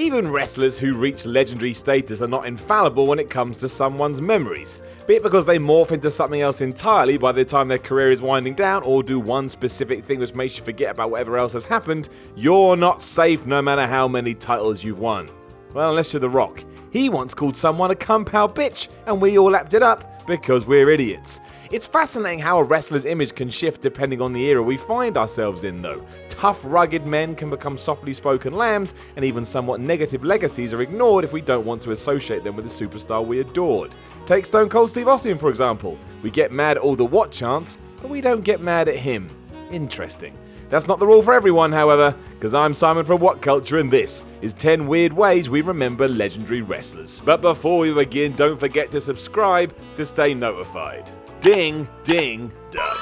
Even wrestlers who reach legendary status are not infallible when it comes to someone's memories, be it because they morph into something else entirely by the time their career is winding down, or do one specific thing which makes you forget about whatever else has happened. You're not safe no matter how many titles you've won. Well, unless you're The Rock. He once called someone a compound bitch, and we all lapped it up because we're idiots. It's fascinating how a wrestler's image can shift depending on the era we find ourselves in though. Tough, rugged men can become softly spoken lambs, and even somewhat negative legacies are ignored if we don't want to associate them with the superstar we adored. Take Stone Cold Steve Austin for example. We get mad at all the what chants, but we don't get mad at him. Interesting. That's not the rule for everyone, however, because I'm Simon from WhatCulture, and this is 10 weird ways we remember legendary wrestlers. But before we begin, don't forget to subscribe to stay notified. Ding, ding, done.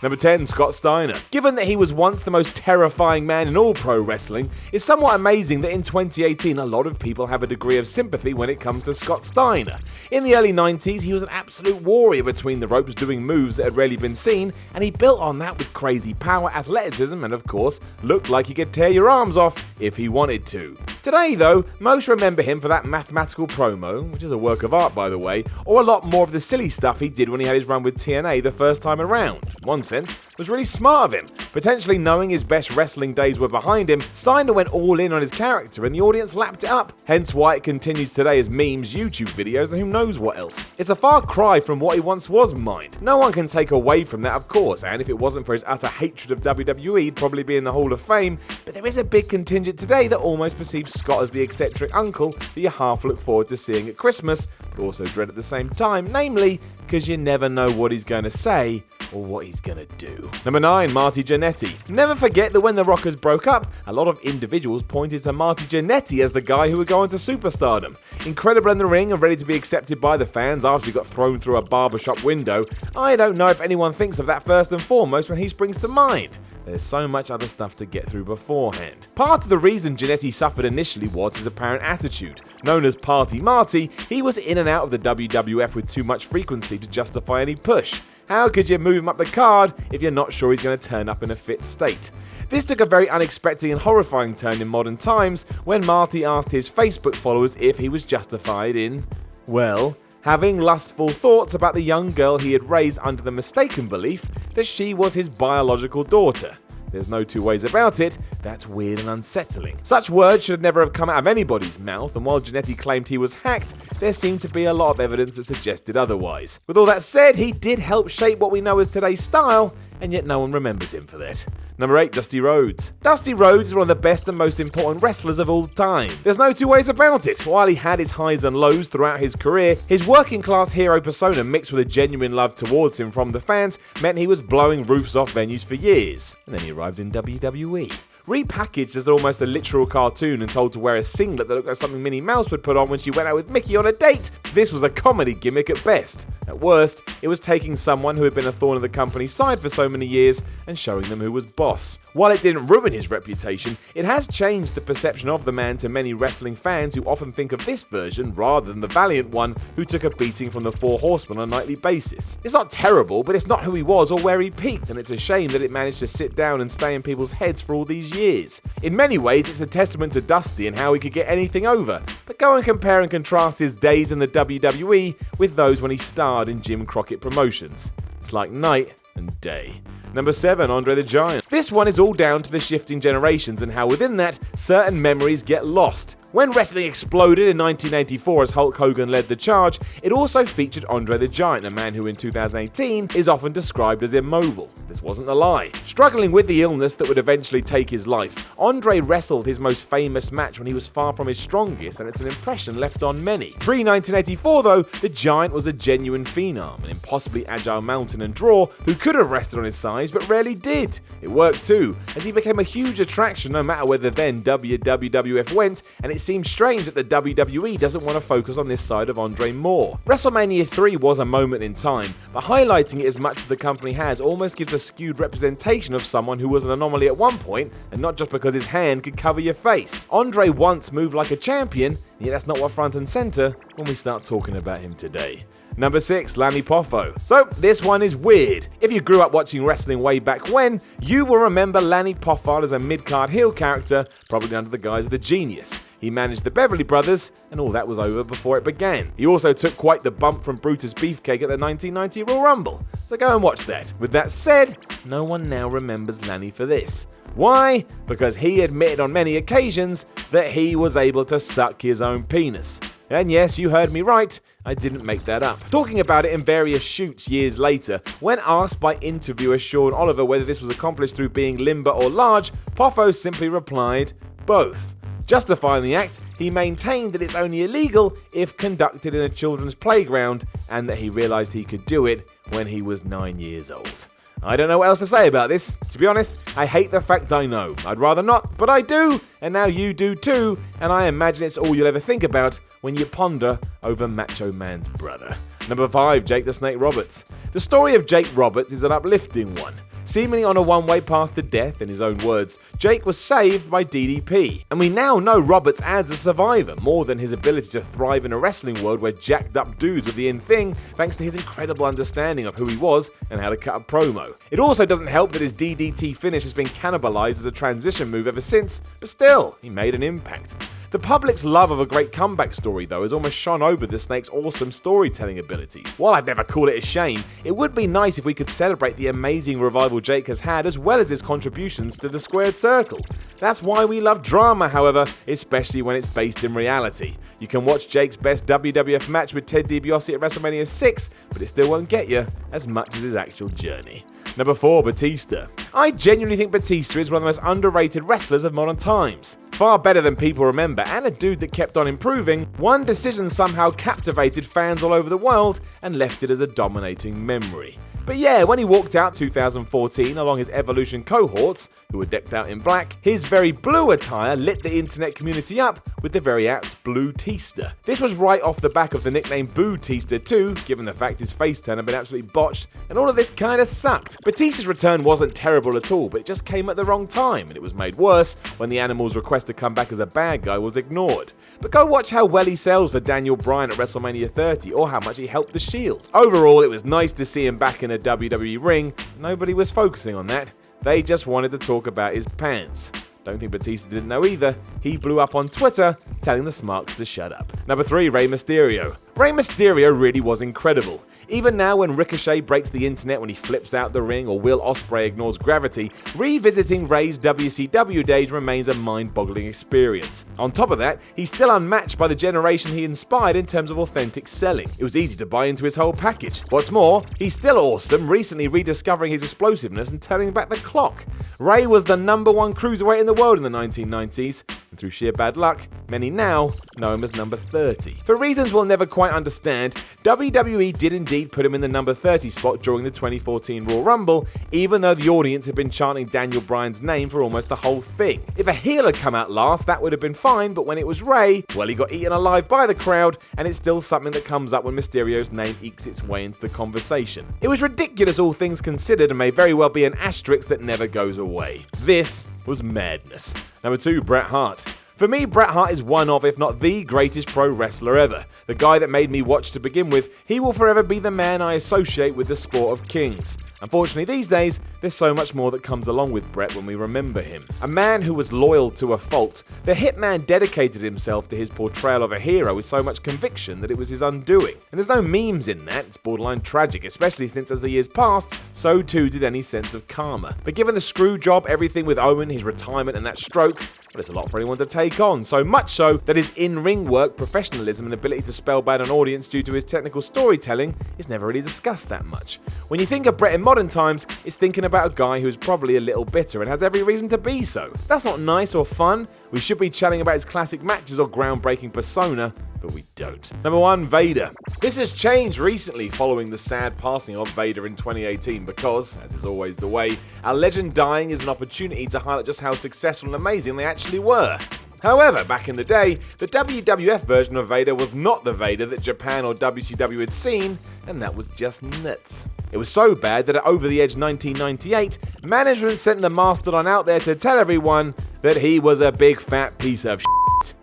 Number 10, Scott Steiner. Given that he was once the most terrifying man in all pro wrestling, it's somewhat amazing that in 2018 a lot of people have a degree of sympathy when it comes to Scott Steiner. In the early 90s, he was an absolute warrior between the ropes doing moves that had rarely been seen, and he built on that with crazy power, athleticism, and of course, looked like he could tear your arms off if he wanted to. Today though, most remember him for that mathematical promo, which is a work of art by the way, or a lot more of the silly stuff he did when he had his run with TNA the first time around. One sense, was really smart of him. Potentially knowing his best wrestling days were behind him, Steiner went all in on his character and the audience lapped it up. Hence why it continues today as memes, YouTube videos, and who knows what else. It's a far cry from what he once was mind. No one can take away from that of course, and if it wasn't for his utter hatred of WWE, he'd probably be in the Hall of Fame, but there is a big contingent today that almost perceives Scott as the eccentric uncle that you half look forward to seeing at Christmas, but also dread at the same time, namely, because you never know what he's going to say or what he's gonna do. Number 9, Marty Jannetty. Never forget that when the Rockers broke up, a lot of individuals pointed to Marty Jannetty as the guy who would go into superstardom. Incredible in the ring and ready to be accepted by the fans after he got thrown through a barbershop window, I don't know if anyone thinks of that first and foremost when he springs to mind. There's so much other stuff to get through beforehand. Part of the reason Jannetty suffered initially was his apparent attitude. Known as Party Marty, he was in and out of the WWF with too much frequency to justify any push. How could you move him up the card if you're not sure he's going to turn up in a fit state? This took a very unexpected and horrifying turn in modern times when Marty asked his Facebook followers if he was justified in, well, having lustful thoughts about the young girl he had raised under the mistaken belief that she was his biological daughter. There's no two ways about it, that's weird and unsettling. Such words should never have come out of anybody's mouth, and while Jannetty claimed he was hacked, there seemed to be a lot of evidence that suggested otherwise. With all that said, he did help shape what we know as today's style, and yet no one remembers him for that. Number 8, Dusty Rhodes. Dusty Rhodes is one of the best and most important wrestlers of all time. There's no two ways about it. While he had his highs and lows throughout his career, his working class hero persona mixed with a genuine love towards him from the fans meant he was blowing roofs off venues for years. And then he arrived in WWE. Repackaged as almost a literal cartoon and told to wear a singlet that looked like something Minnie Mouse would put on when she went out with Mickey on a date, this was a comedy gimmick at best. At worst, it was taking someone who had been a thorn in the company's side for so many years and showing them who was boss. While it didn't ruin his reputation, it has changed the perception of the man to many wrestling fans who often think of this version rather than the valiant one who took a beating from the Four Horsemen on a nightly basis. It's not terrible, but it's not who he was or where he peaked, and it's a shame that it managed to sit down and stay in people's heads for all these years. In many ways, it's a testament to Dusty and how he could get anything over, but go and compare and contrast his days in the WWE with those when he starred in Jim Crockett Promotions. It's like night and day. Number 7, Andre the Giant. This one is all down to the shifting generations and how within that, certain memories get lost. When wrestling exploded in 1984 as Hulk Hogan led the charge, it also featured Andre the Giant, a man who in 2018 is often described as immobile. This wasn't a lie. Struggling with the illness that would eventually take his life, Andre wrestled his most famous match when he was far from his strongest, and it's an impression left on many. Pre-1984 though, the Giant was a genuine phenom, an impossibly agile mountain and draw who could have rested on his size but rarely did. It worked too, as he became a huge attraction no matter whether then WWF went, and it seems strange that the WWE doesn't want to focus on this side of Andre more. WrestleMania 3 was a moment in time, but highlighting it as much as the company has almost gives a skewed representation of someone who was an anomaly at one point, and not just because his hand could cover your face. Andre once moved like a champion, yet that's not what front and center when we start talking about him today. Number 6, Lanny Poffo. So, this one is weird. If you grew up watching wrestling way back when, you will remember Lanny Poffo as a mid-card heel character, probably under the guise of the Genius. He managed the Beverly Brothers, and all that was over before it began. He also took quite the bump from Brutus Beefcake at the 1990 Royal Rumble, so go and watch that. With that said, no one now remembers Lanny for this. Why? Because he admitted on many occasions that he was able to suck his own penis. And yes, you heard me right, I didn't make that up. Talking about it in various shoots years later, when asked by interviewer Sean Oliver whether this was accomplished through being limber or large, Poffo simply replied, both. Justifying the act, he maintained that it's only illegal if conducted in a children's playground, and that he realised he could do it when he was 9 years old. I don't know what else to say about this. To be honest, I hate the fact I know. I'd rather not, but I do, and now you do too, and I imagine it's all you'll ever think about when you ponder over Macho Man's brother. Number 5, Jake the Snake Roberts. The story of Jake Roberts is an uplifting one. Seemingly on a one-way path to death, in his own words, Jake was saved by DDP. And we now know Roberts as a survivor, more than his ability to thrive in a wrestling world where jacked up dudes were the in thing, thanks to his incredible understanding of who he was and how to cut a promo. It also doesn't help that his DDT finish has been cannibalized as a transition move ever since, but still, he made an impact. The public's love of a great comeback story, though, has almost shone over the Snake's awesome storytelling abilities. While I'd never call it a shame, it would be nice if we could celebrate the amazing revival Jake has had, as well as his contributions to the squared circle. That's why we love drama, however, especially when it's based in reality. You can watch Jake's best WWF match with Ted DiBiase at WrestleMania 6, but it still won't get you as much as his actual journey. Number 4, Batista. I genuinely think Batista is one of the most underrated wrestlers of modern times. Far better than people remember, and a dude that kept on improving, one decision somehow captivated fans all over the world and left it as a dominating memory. But yeah, when he walked out 2014 along his Evolution cohorts, who were decked out in black, his very blue attire lit the internet community up with the very apt Blue Tista. This was right off the back of the nickname Boo Tista too, given the fact his face turn had been absolutely botched, and all of this kinda sucked. Batista's return wasn't terrible at all, but it just came at the wrong time, and it was made worse when the Animal's request to come back as a bad guy was ignored. But go watch how well he sells for Daniel Bryan at WrestleMania 30, or how much he helped the Shield. Overall, it was nice to see him back in a WWE ring. Nobody was focusing on that. They just wanted to talk about his pants. Don't think Batista didn't know either. He blew up on Twitter, telling the smarks to shut up. Number 3, Rey Mysterio. Rey Mysterio really was incredible. Even now, when Ricochet breaks the internet when he flips out the ring or Will Ospreay ignores gravity, revisiting Rey's WCW days remains a mind-boggling experience. On top of that, he's still unmatched by the generation he inspired in terms of authentic selling. It was easy to buy into his whole package. What's more, he's still awesome, recently rediscovering his explosiveness and turning back the clock. Rey was the number 1 cruiserweight in the world in the 1990s, and through sheer bad luck, many now know him as number 30. For reasons we'll never quite understand, WWE did indeed put him in the number 30 spot during the 2014 Royal Rumble, even though the audience had been chanting Daniel Bryan's name for almost the whole thing. If a heel had come out last, that would have been fine, but when it was Rey, well, he got eaten alive by the crowd, and it's still something that comes up when Mysterio's name ekes its way into the conversation. It was ridiculous, all things considered, and may very well be an asterisk that never goes away. This was madness. Number 2, Bret Hart. For me, Bret Hart is one of, if not the greatest pro wrestler ever. The guy that made me watch to begin with, he will forever be the man I associate with the sport of kings. Unfortunately, these days, there's so much more that comes along with Bret when we remember him. A man who was loyal to a fault, the Hitman dedicated himself to his portrayal of a hero with so much conviction that it was his undoing. And there's no memes in that, it's borderline tragic, especially since as the years passed, so too did any sense of karma. But given the screw job, everything with Owen, his retirement and that stroke, there's a lot for anyone to take on, so much so that his in-ring work, professionalism and ability to spellbound an audience due to his technical storytelling is never really discussed that much. When you think of Bret in modern times, it's thinking about a guy who's probably a little bitter and has every reason to be so. That's not nice or fun. We should be chatting about his classic matches or groundbreaking persona, but we don't. Number 1, Vader. This has changed recently following the sad passing of Vader in 2018 because, as is always the way, our legend dying is an opportunity to highlight just how successful and amazing they actually were. However, back in the day, the WWF version of Vader was not the Vader that Japan or WCW had seen, and that was just nuts. It was so bad that at Over the Edge 1998, management sent the Mastodon out there to tell everyone that he was a big fat piece of shit.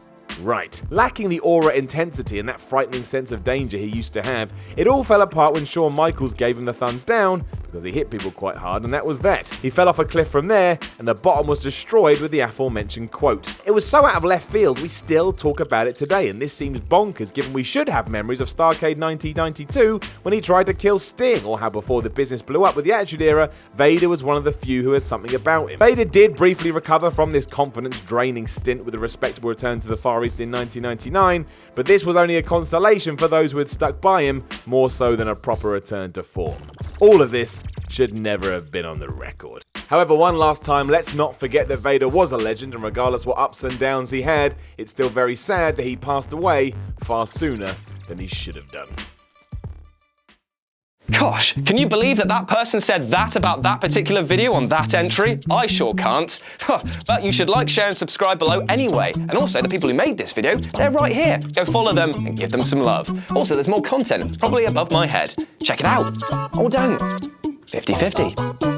Right. Lacking the aura intensity and that frightening sense of danger he used to have, it all fell apart when Shawn Michaels gave him the thumbs down because he hit people quite hard, and that was that. He fell off a cliff from there, and the bottom was destroyed with the aforementioned quote. It was so out of left field, we still talk about it today, and this seems bonkers given we should have memories of Starrcade 1992 when he tried to kill Sting, or how before the business blew up with the Attitude Era, Vader was one of the few who had something about him. Vader did briefly recover from this confidence-draining stint with a respectable return to the Far East in 1999, but this was only a consolation for those who had stuck by him, more so than a proper return to form. All of this should never have been on the record. However, one last time, let's not forget that Vader was a legend, and regardless what ups and downs he had, it's still very sad that he passed away far sooner than he should have done. Gosh, can you believe that person said that about that particular video on that entry? I sure can't. But you should like, share and subscribe below anyway. And also, the people who made this video, they're right here. Go follow them and give them some love. Also, there's more content, probably above my head. Check it out. Or don't. 50-50.